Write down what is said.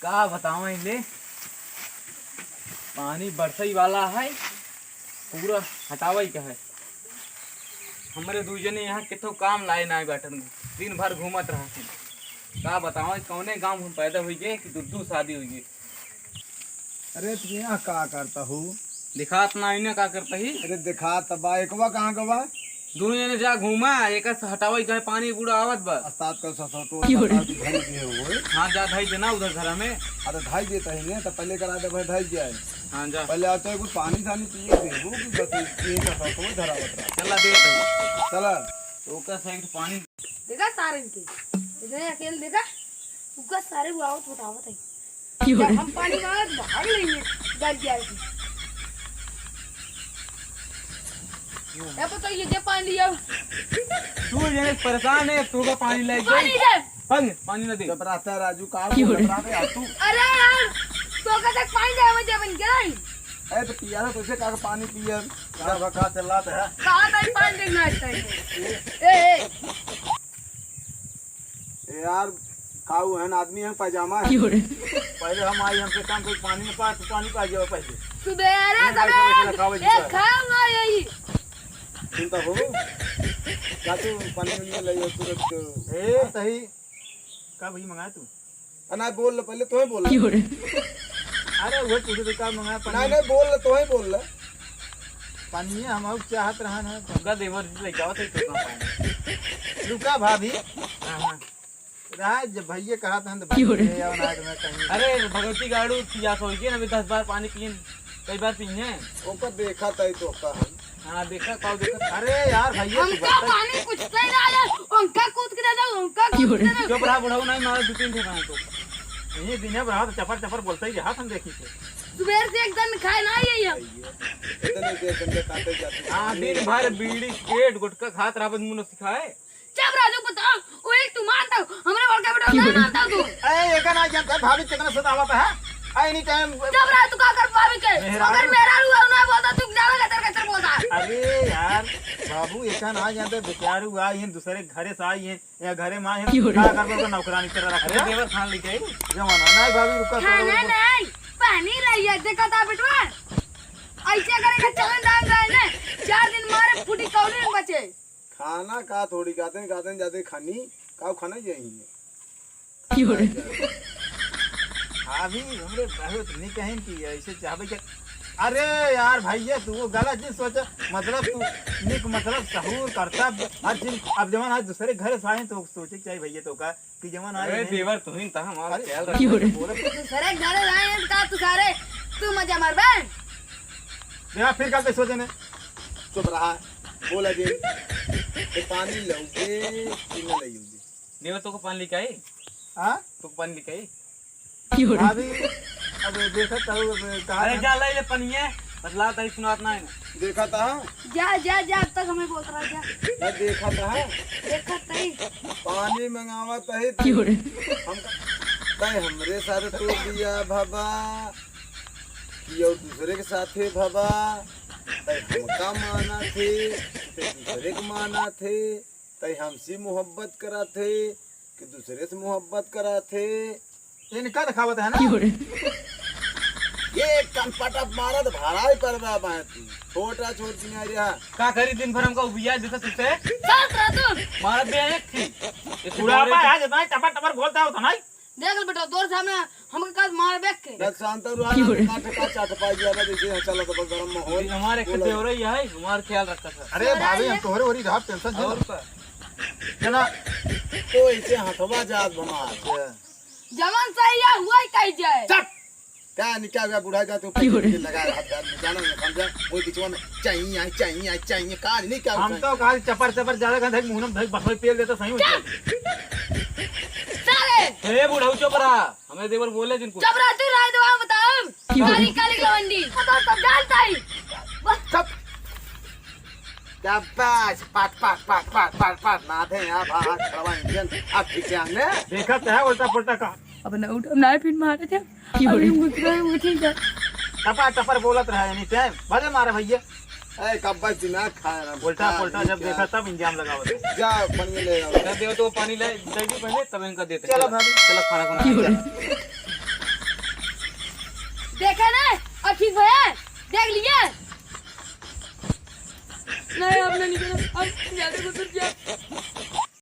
का बताओ इनले पानी बरसई वाला है, पूरा हटावा ही का है। हमारे दू जने यहाँ कितो काम लाए ना बैठन, दिन भर घूमत रहा। का बताओ कौने गांव हम पैदा हुई गए कि दूर शादी हुई गई। अरे तू यहाँ का करता हूँ? दिखात ना इन्हें का करता ही। अरे दिखा तबा एकवा कहाँ का बा? दोनों जने जा घूमा, एक हटावा कहे पानी पूरा आवत बा। अस्ताद का ससुर धाई दिए हुए। हाँ जा धाई देना उधर घर में। अरे धाई देता ही नहीं तो पहले करा दे भाई धाई जाए। हाँ जा पहले आता है कुछ पानी थानी पिए देबो कि बस ये का ससुर धरा बतरा। चला दे दे। चला तो का साइड पानी देखा सारे इनके इतने अकेले देखा उनका सारे बुलावत बतावत है। जब हम पानी मांगत भाग लेंगे डर जाए थी। ये पता ये जब पानी लिया तू जने परेशान है, तू का पानी ले पानी गई दे पानी ना दे। जब रास्ता राजू का बतरा पे आ तू। अरे यार तो का तक पानी दे मुझे बन गई। ए तो पिया ना तुझे का पानी पिया का बका चला है। कहां तक पानी देखना है ए यार काऊ है ना आदमी है पायजामा है। पहले हम आई हमसे काम कोई पानी में पानी पा जाओ पहले। सुबेरे सवेरे एक खाऊंगा यही सुनता हो क्या तू पानी में ले हो तुरंत। ए सही का भाई मंगाया तू? ना बोल पहले तो ही बोल। अरे वो पूछे तो का मंगाया पानी? नहीं बोल तो ही बोल पानी हम अब चाहत रहन है गंगा देवर ले जाओ तो का पानी। रुका भाभी। हां रहा जब भैया कहा था भाई या ना मैं कहीं। अरे भगवती गाड़ू पियास हो गई ना, 10 बार पानी पिए, कई बार पिए। ओका देखा तई तो का। हां देखा कब देखा। अरे यार भैया हमका पानी कुछ नहीं डाले उनका कूद के दे उनका चुप रहा बुढ़ाऊ नहीं मारा, 2-3 ठेकाने तो ये दिन भर हाथ चपर चपर बोलता ही हाथ हम देखी थे। सुबह से एकदम खाए ना यही हम इतने देर से काटे जाते। हां दिन भर बीड़ी सिगरेट गुटखा खात रहा, मुंह न सिखाए। जब राजू बता वो एक तू मानता हमरे बड़का बेटा नहीं मानता तू। ए एका ना जानता भाभी कितना सतावत है एनी टाइम। जब राजू का कर भाभी के अगर मेरा हुआ ना बोलता तू जावे कतर बोलता। अरे यार बाबू एका ना जानते बेचारू हुआ ये दूसरे घरे से आई है या घरे मां है का करबो का नौकरानी तरह रख। अरे देवर खान लेके जमाना नहीं भाभी रुका खाना नहीं पानी रही है देखा था बेटवा ऐसे करेगा चलन डाल रहा है ना 4 दिन मारे फुटी कौड़ी में बचे। खाना का थोड़ी गाते जाते खानी का खाना यही अभी हमरे बहुत नहीं कहें कि ऐसे चाहबे के। अरे यार भैया तू वो गलत चीज सोचा, मतलब तू निक मतलब सहूर करता हर चीज। अब जवान आज दूसरे घर से आए तो सोचे चाहिए भैया तो का कि जवान आए। अरे देवर तू ही ता हमारा ख्याल रख। दूसरे घर आए हैं का तू सारे तू मजा मार बे देखा फिर का सोचे ने चुप रहा बोला जी तो पानी लऊगे कि न लऊगे। देवर तो को पानी लेके आई। हां तो पानी लेके आई अभी अब देखा था कहा। अरे जा ले पनिए बदला तई सुनात ना है। देखा था जा अब तक हमें बोल रहा जा मैं देखा था देखा तई पानी मंगावा तही हम तय हमरे साथ तो दिया बाबा कि और दूसरे के साथ है बाबा तय हमका माना थे तय दूसरे को माना थे तय हमसे मोहब्बत करा थे कि दूसरे से मोहब्बत करा थे। इनका दिखावत है ना ये कनपटा मारा तो भाड़ा ही पर बाबा है तू छोटा छोट किनारे का करी दिन भर हमका उबिया देता तुझसे साथ रह तू मारा बे एक थी ये बुढ़ापा है जब टपर टपर बोलता हो तो नहीं देख बेटा तोर सामने हमके का मार बैठ के न शांत रुआ ना टका चाट पाई जाना जैसे चला तो गरम माहौल हमारे के देवर ही है, हमारा ख्याल रखता था। अरे भाभी हम तोहरे ओरी रहा टेंशन और का जना तो ऐसे हथवा जात बना जवान सही है हुआ ही कह जाए। चुप क्या निकाल गया बुढ़ा जा तू लगा हाथ जाना नहीं समझा कोई किचवा में चाहिए का नहीं क्या हम तो कहा चपर चपर ज्यादा गंध मुंह में बखल पेल देता सही हो सारे ए बुढ़ऊ चुप रहा, हमें देवर बोले जिनको जब रात तू रात दवा बताओ काली काली लवंडी तो सब जानता ही चुप क्या पास पाट ना थे यहां भाग खड़वा इंजन अब ठीक है देखा तो है उल्टा पुल्टा का अब ना उठ ना फिर मारे थे अभी मुझे जा टपा टपर बोलत रहा एनी टाइम भले मारे भैया ए कब्बा दिमाग खाया ना उल्टा पुल्टा जब देखा तब इंजाम लगावत जा पानी ले आओ कर दे तो पानी ले जल्दी पहले तब इनका देते। चलो भाभी चलो खाना खाना पुलिस भैया देख लिया नहीं आपने नहीं करा अब ज्यादा गुजर गया